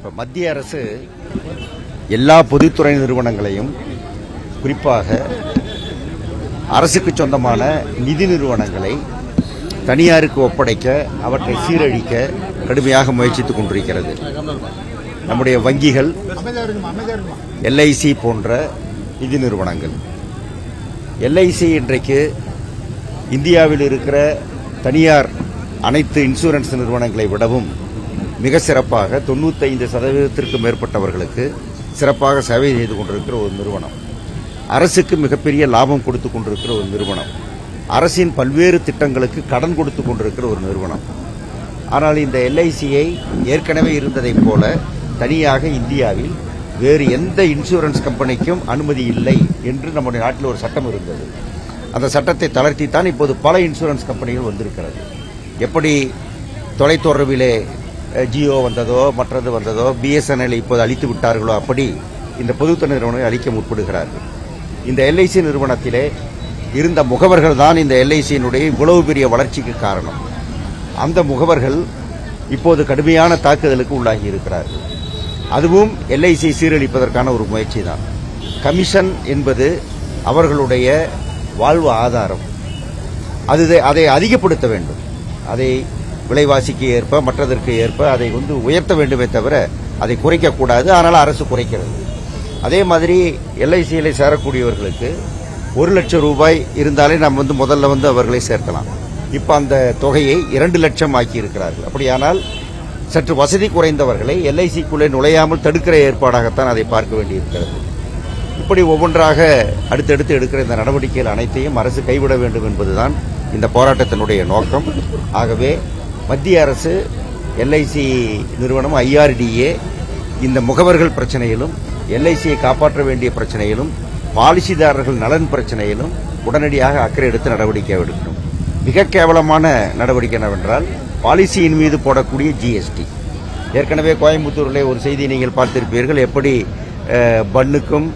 இப்போ மத்திய அரசு எல்லா பொதுத்துறை நிறுவனங்களையும் குறிப்பாக அரசுக்கு சொந்தமான நிதி நிறுவனங்களை தனியாருக்கு ஒப்படைக்க அவற்றை சீரழிக்க கடுமையாக முயற்சித்துக் கொண்டிருக்கிறது. நம்முடைய வங்கிகள், எல்ஐசி போன்ற நிதி நிறுவனங்கள், எல்ஐசி இன்றைக்கு இந்தியாவில் இருக்கிற தனியார் அனைத்து இன்சூரன்ஸ் நிறுவனங்களை விடவும் மிக சிறப்பாக 95% மேற்பட்டவர்களுக்கு சிறப்பாக சேவை செய்து கொண்டிருக்கிற ஒரு நிறுவனம். அரசுக்கு மிகப்பெரிய லாபம் கொடுத்துக் கொண்டிருக்கிற ஒரு நிறுவனம். அரசின் பல்வேறு திட்டங்களுக்கு கடன் கொடுத்துக் கொண்டிருக்கிற ஒரு நிறுவனம். ஆனால் இந்த எல்ஐசியை ஏற்கனவே இருந்ததைப் போல தனியாக இந்தியாவில் வேறு எந்த இன்சூரன்ஸ் கம்பெனிக்கும் அனுமதி இல்லை என்று நம்முடைய நாட்டில் ஒரு சட்டம் இருந்தது. அந்த சட்டத்தை தளர்த்தித்தான் இப்போது பல இன்சூரன்ஸ் கம்பெனிகள் வந்திருக்கிறது. எப்படி தொலைத்தொடர்பிலே ஜியோ வந்ததோ மற்றது வந்ததோ பிஎஸ்என்எல் இப்போது அழித்து விட்டார்களோ அப்படி இந்த பொதுத்துறை நிறுவனங்களை அழிக்க முற்படுகிறார்கள். இந்த எல்ஐசி நிறுவனத்திலே இருந்த முகவர்கள் தான் இந்த எல்ஐசியினுடைய இவ்வளவு பெரிய வளர்ச்சிக்கு காரணம். அந்த முகவர்கள் இப்போது கடுமையான தாக்குதலுக்கு உள்ளாகி இருக்கிறார்கள். அதுவும் எல்ஐசி சீரழிப்பதற்கான ஒரு முயற்சி தான். கமிஷன் என்பது அவர்களுடைய வாழ்வு ஆதாரம். அதை அதிகப்படுத்த வேண்டும். அதை விலைவாசிக்கு ஏற்ப மற்றதற்கு ஏற்ப அதை உயர்த்த வேண்டுமே தவிர அதை குறைக்கக்கூடாது. ஆனால் அரசு குறைக்கிறது. அதே மாதிரி எல்ஐசியிலே சேரக்கூடியவர்களுக்கு 1 லட்சம் ரூபாய் இருந்தாலே நாம் முதல்ல அவர்களை சேர்க்கலாம். இப்ப அந்த தொகையை 2 லட்சம் ஆக்கி இருக்கிறார்கள். அப்படியானால் சற்று வசதி குறைந்தவர்களை எல்ஐசிக்குள்ளே நுழையாமல் தடுக்கிற ஏற்பாடாகத்தான் அதை பார்க்க வேண்டியிருக்கிறது. இப்படி ஒவ்வொன்றாக அடுத்தடுத்து எடுக்கிற இந்த நடவடிக்கைகள் அனைத்தையும் அரசு கைவிட வேண்டும் என்பதுதான் இந்த போராட்டத்தினுடைய நோக்கம். ஆகவே மத்திய அரசு, எல்ஐசி நிறுவனம், ஐஆர்டிஏ இந்த முகவர்கள் பிரச்சனையிலும், எல்ஐசியை காப்பாற்ற வேண்டிய பிரச்சனையிலும், பாலிசிதாரர்கள் நலன் பிரச்சனையிலும் உடனடியாக அக்கறை எடுத்து நடவடிக்கை எடுக்கணும். மிக கேவலமான நடவடிக்கை என்னவென்றால் பாலிசியின் மீது போடக்கூடிய ஜிஎஸ்டி. ஏற்கனவே கோயம்புத்தூரிலே ஒரு செய்தி நீங்கள் பார்த்திருப்பீர்கள். எப்படி பன்னுக்கும்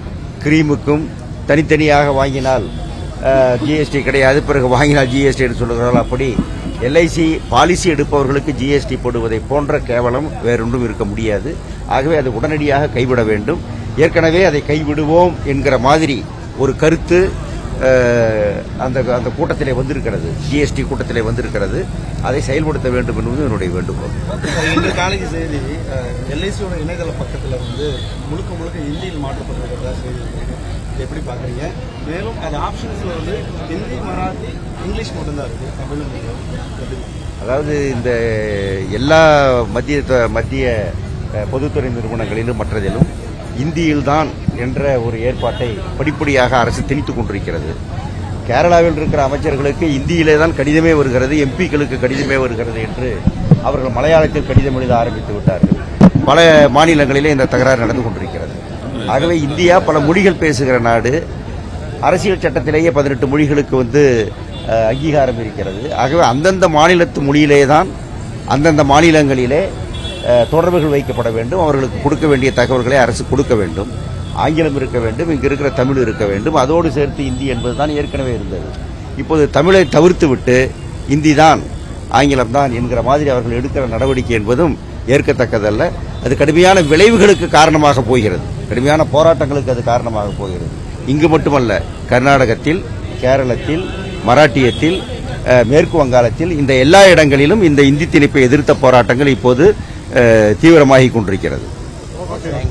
கிரீமுக்கும் தனித்தனியாக வாங்கினால் ஜிஎஸ்டி கிடையாது, பிறகு வாங்கினால் ஜிஎஸ்டி என்று சொல்லுகிறார்கள். அப்படி எல்ஐசி பாலிசி எடுப்பவர்களுக்கு ஜிஎஸ்டி போடுவதை போன்ற கேவலம் வேறொன்றும் இருக்க முடியாது. ஆகவே அதை உடனடியாக கைவிட வேண்டும். ஏற்கனவே அதை கைவிடுவோம் என்கிற மாதிரி ஒரு கருத்து அந்த கூட்டத்திலே வந்திருக்கிறது, ஜிஎஸ்டி கூட்டத்திலே வந்திருக்கிறது. அதை செயல்படுத்த வேண்டும் என்பது என்னுடைய வேண்டுகோள். இன்று காலைக்கு செய்தி எல்ஐசியோட இணையதள பக்கத்தில் முழுக்க ஹிந்தியில் மாற்றப்பட்டிருக்கிறதா செய்தி எப்படி பார்க்குறீங்க? மேலும் அது ஆப்ஷன்ஸில் ஹிந்தி, மராத்தி, இங்கிலீஷ் மட்டும்தான் இருக்குது, தமிழ். அதாவது இந்த எல்லா மத்திய பொதுத்துறை நிறுவனங்களிலும் மற்றதிலும் இந்தியில்தான் என்ற ஒரு ஏற்பாட்டை படிப்படியாக அரசு திணித்துக் கொண்டிருக்கிறது. கேரளாவில் இருக்கிற அமைச்சர்களுக்கு இந்தியிலே தான் கடிதமே வருகிறது, எம்பிக்களுக்கு கடிதமே வருகிறது என்று அவர்கள் மலையாளத்தில் கடிதம் எழுத ஆரம்பித்து விட்டார்கள். பல மாநிலங்களிலே இந்த தகராறு நடந்து கொண்டிருக்கிறது. ஆகவே இந்தியா பல மொழிகள் பேசுகிற நாடு. அரசியல் சட்டத்திலேயே 18 மொழிகளுக்கு அங்கீகாரம் இருக்கிறது. ஆகவே அந்தந்த மாநிலத்து மொழியிலே தான் அந்தந்த மாநிலங்களிலே தொடர்புகள் வைக்கப்பட வேண்டும். அவர்களுக்கு கொடுக்க வேண்டிய தகவல்களை அரசு கொடுக்க வேண்டும். ஆங்கிலம் இருக்க வேண்டும், இங்கு இருக்கிற தமிழ் இருக்க வேண்டும். அதோடு சேர்த்து இந்தி என்பதுதான் ஏற்கனவே இருந்தது. இப்போது தமிழை தவிர்த்து விட்டு இந்தி தான், ஆங்கிலம் தான் என்கிற மாதிரி அவர்கள் எடுக்கிற நடவடிக்கை என்பதும் ஏற்கத்தக்கதல்ல. அது கடுமையான விளைவுகளுக்கு காரணமாக போகிறது, கடுமையான போராட்டங்களுக்கு அது காரணமாக போகிறது. இங்கு மட்டுமல்ல, கர்நாடகத்தில், கேரளத்தில், மராட்டியத்தில், மேற்கு வங்காளத்தில், இந்த எல்லா இடங்களிலும் இந்த இந்தி திணிப்பை எதிர்த்த போராட்டங்கள் இப்போது தீவிரமாகிக் கொண்டிருக்கிறது.